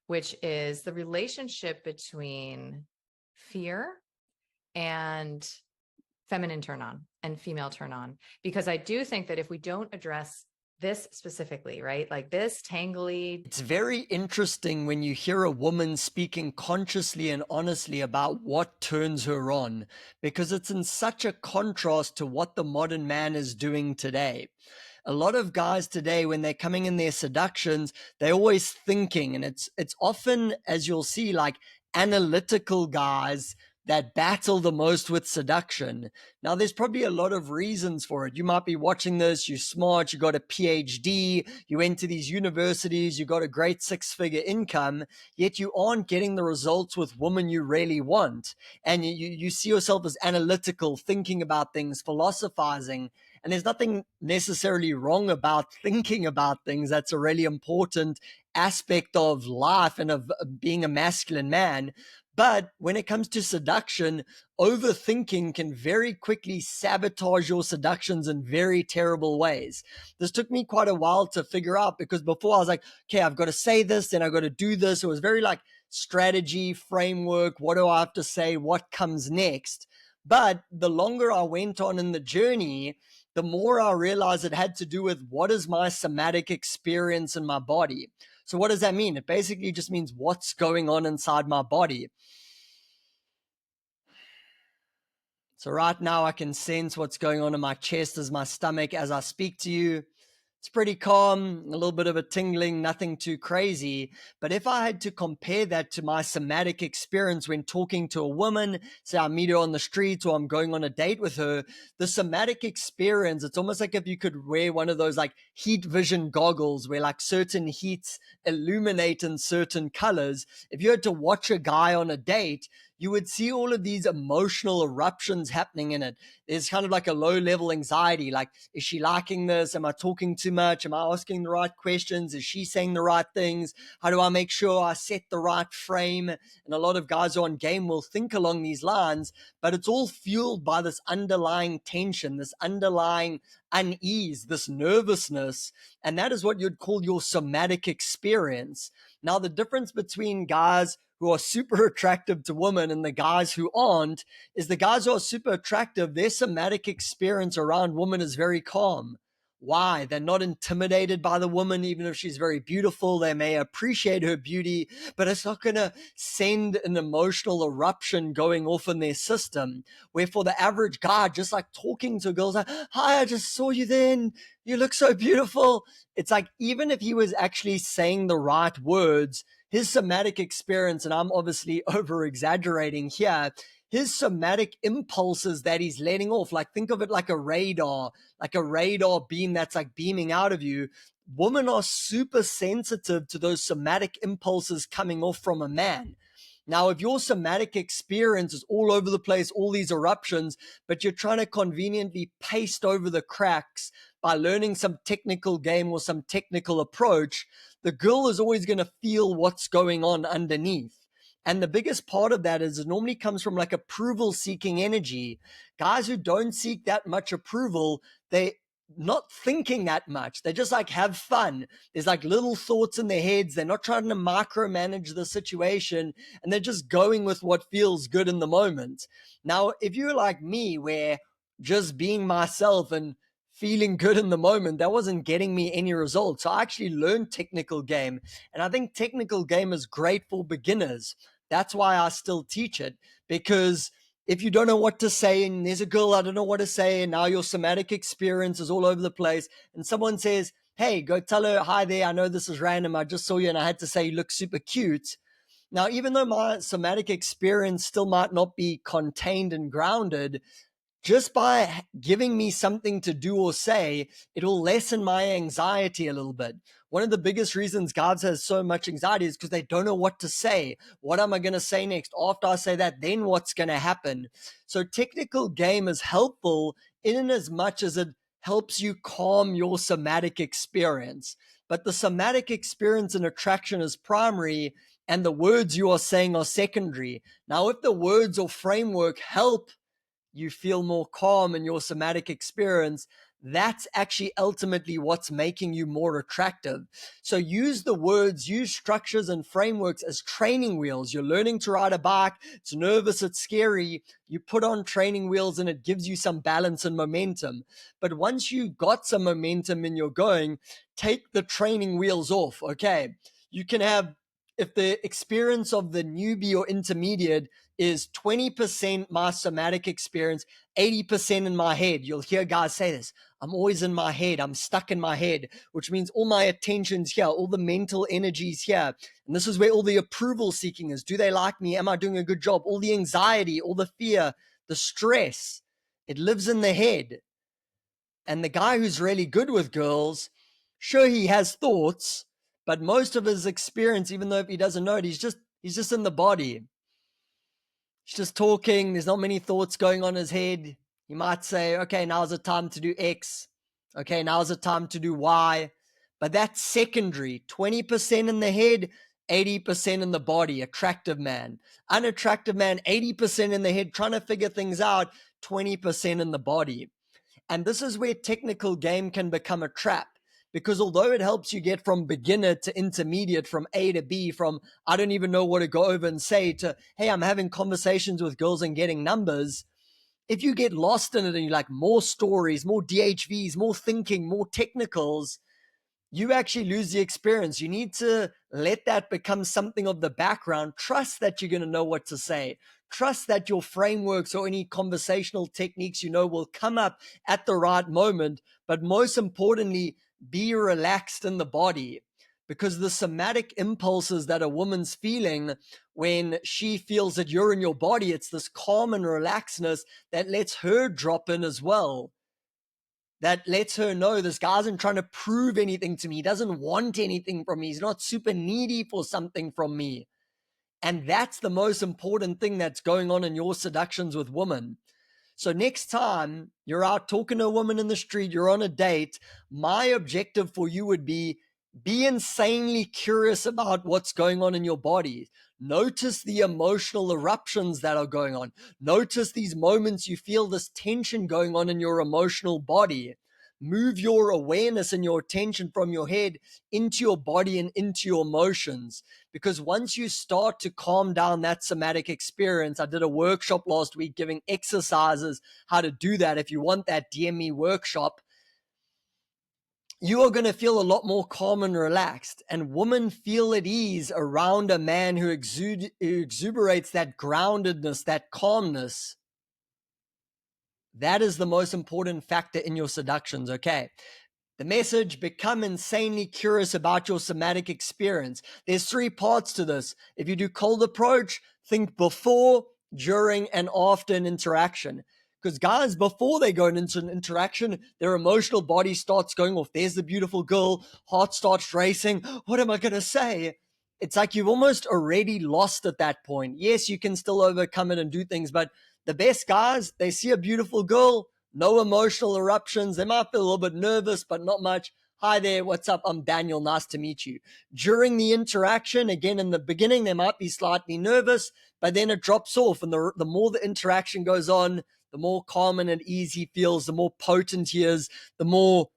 which is the relationship between fear and feminine turn on and female turn on. Because I do think that if we don't address this specifically, right, like this tangly. It's very interesting when you hear a woman speaking consciously and honestly about what turns her on, because it's in such a contrast to what the modern man is doing today. A lot of guys today, when they're coming in their seductions, they're always thinking, and it's often, as you'll see, like analytical guys that battle the most with seduction. Now, there's probably a lot of reasons for it. You might be watching this, you're smart, you got a PhD, you went to these universities, you got a great 6-figure income, yet you aren't getting the results with women you really want. And you see yourself as analytical, thinking about things, philosophizing. And there's nothing necessarily wrong about thinking about things. That's a really important aspect of life and of being a masculine man. But when it comes to seduction, overthinking can very quickly sabotage your seductions in very terrible ways. This took me quite a while to figure out, because before I was like, okay, I've got to say this, then I've got to do this. It was very like strategy, framework. What do I have to say? What comes next? But the longer I went on in the journey, the more I realized it had to do with what is my somatic experience in my body. So what does that mean? It basically just means what's going on inside my body. So right now I can sense what's going on in my chest as my stomach as I speak to you. It's pretty calm, a little bit of a tingling, nothing too crazy. But if I had to compare that to my somatic experience when talking to a woman, say I meet her on the street or I'm going on a date with her, the somatic experience, it's almost like if you could wear one of those like heat vision goggles where like certain heats illuminate in certain colors. If you had to watch a guy on a date, you would see all of these emotional eruptions happening in it. There's kind of like a low level anxiety. Like, is she liking this? Am I talking too much? Am I asking the right questions? Is she saying the right things? How do I make sure I set the right frame? And a lot of guys on game will think along these lines, but it's all fueled by this underlying tension, this underlying unease, this nervousness. And that is what you'd call your somatic experience. Now, the difference between guys who are super attractive to women and the guys who aren't is the guys who are super attractive, their somatic experience around women is very calm. Why? They're not intimidated by the woman, even if she's very beautiful. They may appreciate her beauty, but it's not going to send an emotional eruption going off in their system. Where for the average guy, just like talking to girls, like, hi, I just saw you then. You look so beautiful. It's like, even if he was actually saying the right words, his somatic experience, and I'm obviously over exaggerating here, his somatic impulses that he's letting off, like think of it like a radar beam that's like beaming out of you. Women are super sensitive to those somatic impulses coming off from a man. Now, if your somatic experience is all over the place, all these eruptions, but you're trying to conveniently paste over the cracks by learning some technical game or some technical approach, the girl is always going to feel what's going on underneath. And the biggest part of that is it normally comes from like approval seeking energy. Guys who don't seek that much approval, they not thinking that much. They just like have fun. There's like little thoughts in their heads. They're not trying to micromanage the situation, and they're just going with what feels good in the moment. Now, if you're like me, where just being myself and feeling good in the moment, that wasn't getting me any results. So I actually learned technical game. And I think technical game is great for beginners. That's why I still teach it, because if you don't know what to say and there's a girl, I don't know what to say, and now your somatic experience is all over the place, and someone says, hey, go tell her, hi there, I know this is random, I just saw you and I had to say you look super cute. Now, even though my somatic experience still might not be contained and grounded, just by giving me something to do or say, it'll lessen my anxiety a little bit. One of the biggest reasons guys has so much anxiety is because they don't know what to say. What am I going to say next? After I say that, then what's going to happen? So technical game is helpful in as much as it helps you calm your somatic experience. But the somatic experience and attraction is primary, and the words you are saying are secondary. Now, if the words or framework help you feel more calm in your somatic experience, that's actually ultimately what's making you more attractive. So use the words, use structures and frameworks as training wheels. You're learning to ride a bike. It's nervous. It's scary. You put on training wheels and it gives you some balance and momentum. But once you got some momentum and you're going, take the training wheels off. Okay. You can have, if the experience of the newbie or intermediate is 20% my somatic experience, 80% in my head. You'll hear guys say this. I'm always in my head. I'm stuck in my head, which means all my attention's here, all the mental energy's here. And this is where all the approval seeking is. Do they like me? Am I doing a good job? All the anxiety, all the fear, the stress, it lives in the head. And the guy who's really good with girls, sure, he has thoughts, but most of his experience, even though if he doesn't know it, he's just in the body. He's just talking. There's not many thoughts going on in his head. You might say, okay, now's the time to do X. Okay, now's the time to do Y. But that's secondary. 20% in the head, 80% in the body. Attractive man. Unattractive man, 80% in the head, trying to figure things out, 20% in the body. And this is where technical game can become a trap. Because although it helps you get from beginner to intermediate, from A to B, from I don't even know what to go over and say to, hey, I'm having conversations with girls and getting numbers. If you get lost in it and you like more stories, more DHVs, more thinking, more technicals, you actually lose the experience. You need to let that become something of the background. Trust that you're going to know what to say. Trust that your frameworks or any conversational techniques you know will come up at the right moment. But most importantly, be relaxed in the body, because the somatic impulses that a woman's feeling when she feels that you're in your body, it's this calm and relaxedness that lets her drop in as well. That lets her know this guy isn't trying to prove anything to me. He doesn't want anything from me. He's not super needy for something from me. And that's the most important thing that's going on in your seductions with women. So next time you're out talking to a woman in the street, you're on a date, my objective for you would be insanely curious about what's going on in your body. Notice the emotional eruptions that are going on. Notice these moments you feel this tension going on in your emotional body. Move your awareness and your attention from your head into your body and into your emotions. Because once you start to calm down that somatic experience, I did a workshop last week giving exercises how to do that. If you want that, DM me workshop. You are going to feel a lot more calm and relaxed. And women feel at ease around a man who exuberates that groundedness, that calmness. That is the most important factor in your seductions, okay? The message, become insanely curious about your somatic experience. There's 3 parts to this. If you do cold approach, think before, during, and after an interaction. Because guys, before they go into an interaction, their emotional body starts going off. There's the beautiful girl, heart starts racing. What am I going to say? It's like you've almost already lost at that point. Yes, you can still overcome it and do things, but the best guys, they see a beautiful girl, no emotional eruptions. They might feel a little bit nervous, but not much. Hi there, what's up? I'm Daniel. Nice to meet you. During the interaction, again, in the beginning, they might be slightly nervous, but then it drops off. And the more the interaction goes on, the more calm and at ease he feels, the more potent he is, the more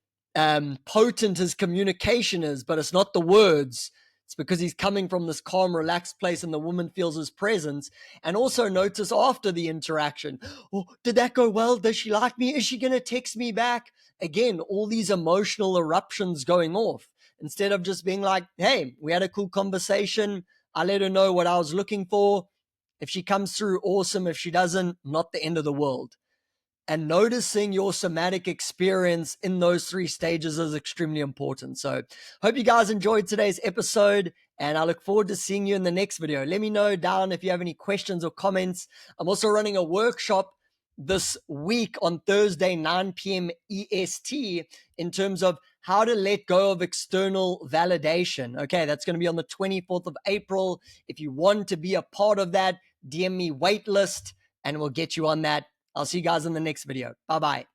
potent his communication is, but it's not the words. It's because he's coming from this calm, relaxed place and the woman feels his presence. And also notice after the interaction, oh, did that go well? Does she like me? Is she going to text me back? Again, all these emotional eruptions going off instead of just being like, hey, we had a cool conversation. I let her know what I was looking for. If she comes through, awesome. If she doesn't, not the end of the world. And noticing your somatic experience in those 3 stages is extremely important. So hope you guys enjoyed today's episode, and I look forward to seeing you in the next video. Let me know down if you have any questions or comments. I'm also running a workshop this week on Thursday, 9 p.m. EST, in terms of how to let go of external validation. Okay, that's going to be on the 24th of April. If you want to be a part of that, DM me waitlist and we'll get you on that. I'll see you guys in the next video. Bye-bye.